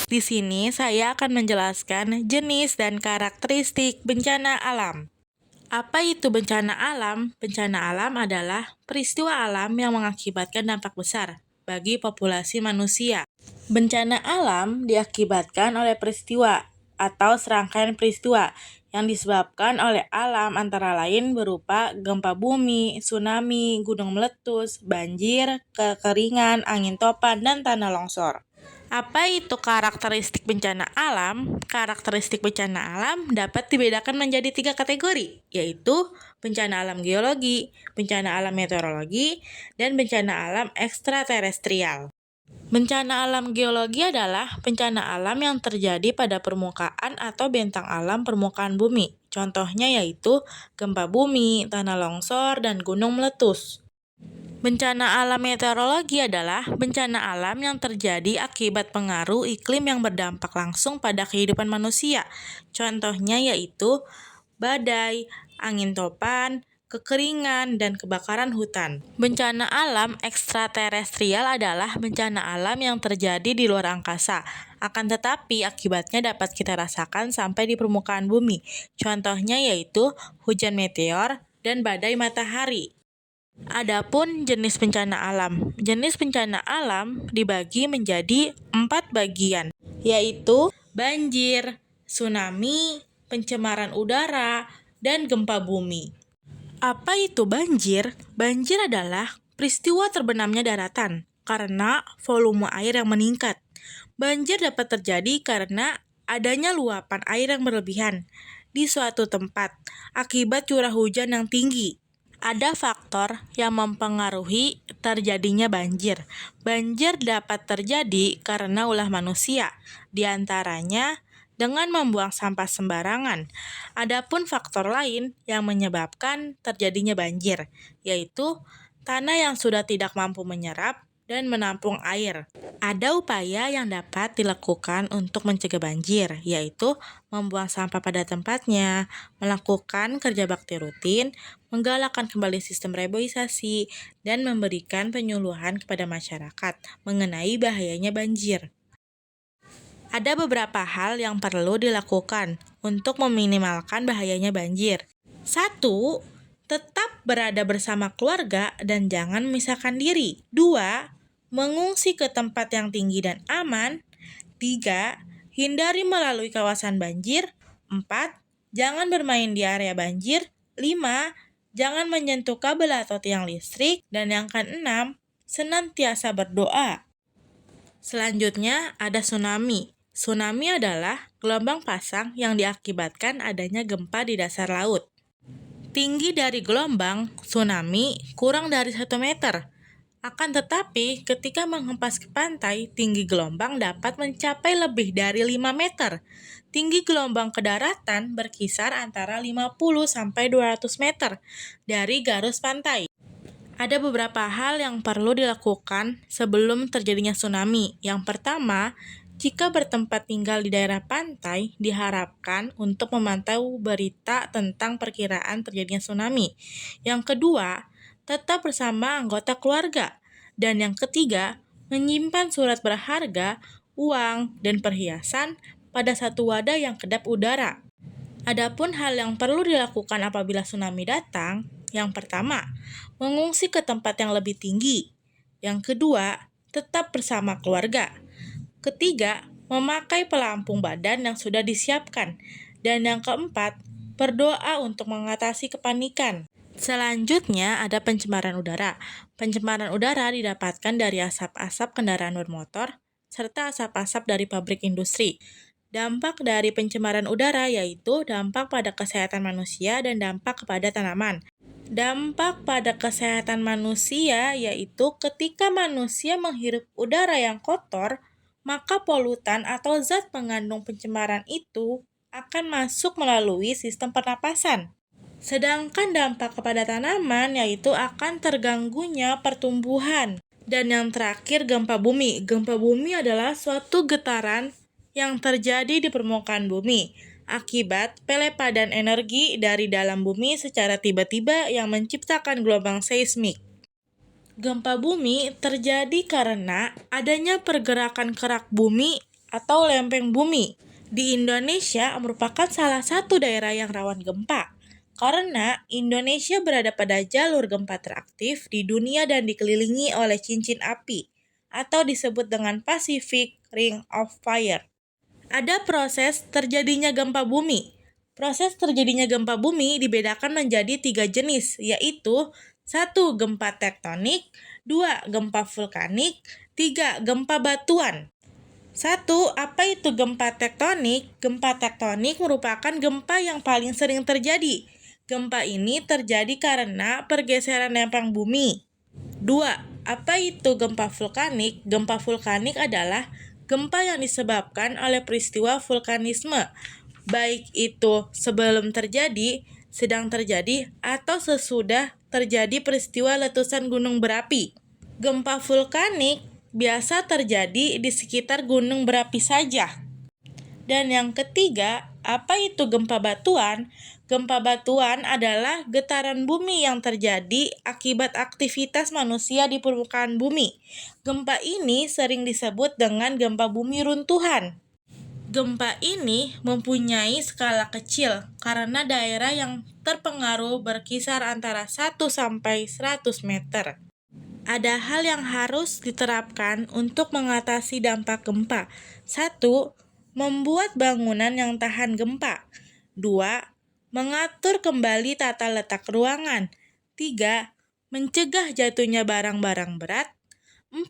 Di sini saya akan menjelaskan jenis dan karakteristik bencana alam. Apa itu bencana alam? Bencana alam adalah peristiwa alam yang mengakibatkan dampak besar bagi populasi manusia. Bencana alam diakibatkan oleh peristiwa atau serangkaian peristiwa yang disebabkan oleh alam antara lain berupa gempa bumi, tsunami, gunung meletus, banjir, kekeringan, angin topan, dan tanah longsor. Apa itu karakteristik bencana alam? Karakteristik bencana alam dapat dibedakan menjadi 3 kategori, yaitu bencana alam geologi, bencana alam meteorologi, dan bencana alam ekstraterestrial. Bencana alam geologi adalah bencana alam yang terjadi pada permukaan atau bentang alam permukaan bumi. Contohnya yaitu gempa bumi, tanah longsor, dan gunung meletus. Bencana alam meteorologi adalah bencana alam yang terjadi akibat pengaruh iklim yang berdampak langsung pada kehidupan manusia. Contohnya yaitu badai, angin topan, kekeringan, dan kebakaran hutan. Bencana alam ekstraterestrial adalah bencana alam yang terjadi di luar angkasa. Akan tetapi akibatnya dapat kita rasakan sampai di permukaan bumi. Contohnya yaitu hujan meteor dan badai matahari. Adapun jenis bencana alam. Jenis bencana alam dibagi menjadi 4 bagian, yaitu banjir, tsunami, pencemaran udara, dan gempa bumi. Apa itu banjir? Banjir adalah peristiwa terbenamnya daratan karena volume air yang meningkat. Banjir dapat terjadi karena adanya luapan air yang berlebihan di suatu tempat akibat curah hujan yang tinggi. Ada faktor yang mempengaruhi terjadinya banjir. Banjir dapat terjadi karena ulah manusia, di antaranya dengan membuang sampah sembarangan. Adapun faktor lain yang menyebabkan terjadinya banjir, yaitu tanah yang sudah tidak mampu menyerap dan menampung air. Ada upaya yang dapat dilakukan untuk mencegah banjir, yaitu membuang sampah pada tempatnya, melakukan kerja bakti rutin, menggalakkan kembali sistem reboisasi, dan memberikan penyuluhan kepada masyarakat mengenai bahayanya banjir. Ada beberapa hal yang perlu dilakukan untuk meminimalkan bahayanya banjir. 1. Tetap berada bersama keluarga dan jangan memisahkan diri. 2. Mengungsi ke tempat yang tinggi dan aman. 3. Hindari melalui kawasan banjir. 4. Jangan bermain di area banjir. 5. Jangan menyentuh kabel atau tiang listrik. Dan yang keenam, senantiasa berdoa. Selanjutnya ada tsunami. Tsunami adalah gelombang pasang yang diakibatkan adanya gempa di dasar laut. Tinggi dari gelombang tsunami kurang dari 1 meter. Akan tetapi, ketika menghempas ke pantai, tinggi gelombang dapat mencapai lebih dari 5 meter. Tinggi gelombang ke daratan berkisar antara 50-200 meter dari garis pantai. Ada beberapa hal yang perlu dilakukan sebelum terjadinya tsunami. Yang pertama, jika bertempat tinggal di daerah pantai, diharapkan untuk memantau berita tentang perkiraan terjadinya tsunami. Yang kedua, tetap bersama anggota keluarga. Dan yang ketiga, menyimpan surat berharga, uang, dan perhiasan pada satu wadah yang kedap udara. Adapun hal yang perlu dilakukan apabila tsunami datang, yang pertama, mengungsi ke tempat yang lebih tinggi. Yang kedua, tetap bersama keluarga. Ketiga, memakai pelampung badan yang sudah disiapkan. Dan yang keempat, berdoa untuk mengatasi kepanikan. Selanjutnya ada pencemaran udara. Pencemaran udara didapatkan dari asap-asap kendaraan bermotor serta asap-asap dari pabrik industri. Dampak dari pencemaran udara yaitu dampak pada kesehatan manusia dan dampak kepada tanaman. Dampak pada kesehatan manusia yaitu ketika manusia menghirup udara yang kotor, maka polutan atau zat pengandung pencemaran itu akan masuk melalui sistem pernapasan. Sedangkan dampak kepada tanaman yaitu akan terganggunya pertumbuhan. Dan yang terakhir gempa bumi. Gempa bumi adalah suatu getaran yang terjadi di permukaan bumi akibat pelepadan energi dari dalam bumi secara tiba-tiba yang menciptakan gelombang seismik. Gempa bumi terjadi karena adanya pergerakan kerak bumi atau lempeng bumi. Di Indonesia merupakan salah satu daerah yang rawan gempa, karena Indonesia berada pada jalur gempa teraktif di dunia dan dikelilingi oleh cincin api, atau disebut dengan Pacific Ring of Fire. Ada proses terjadinya gempa bumi. Proses terjadinya gempa bumi dibedakan menjadi 3 jenis, yaitu 1. Gempa tektonik, 2. Gempa vulkanik, 3. Gempa batuan. 1. Apa itu gempa tektonik? Gempa tektonik merupakan gempa yang paling sering terjadi. Gempa ini terjadi karena pergeseran lempeng bumi. 2. Apa itu gempa vulkanik? Gempa vulkanik adalah gempa yang disebabkan oleh peristiwa vulkanisme, baik itu sebelum terjadi, sedang terjadi, atau sesudah terjadi peristiwa letusan gunung berapi. Gempa vulkanik biasa terjadi di sekitar gunung berapi saja. Dan yang ketiga, apa itu gempa batuan? Gempa batuan adalah getaran bumi yang terjadi akibat aktivitas manusia di permukaan bumi. Gempa ini sering disebut dengan gempa bumi runtuhan. Gempa ini mempunyai skala kecil karena daerah yang terpengaruh berkisar antara 1 sampai 100 meter. Ada hal yang harus diterapkan untuk mengatasi dampak gempa. 1. Membuat bangunan yang tahan gempa. 2. Mengatur kembali tata letak ruangan. 3. Mencegah jatuhnya barang-barang berat. 4.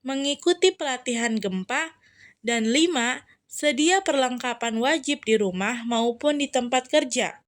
Mengikuti pelatihan gempa. Dan 5. Sedia perlengkapan wajib di rumah maupun di tempat kerja.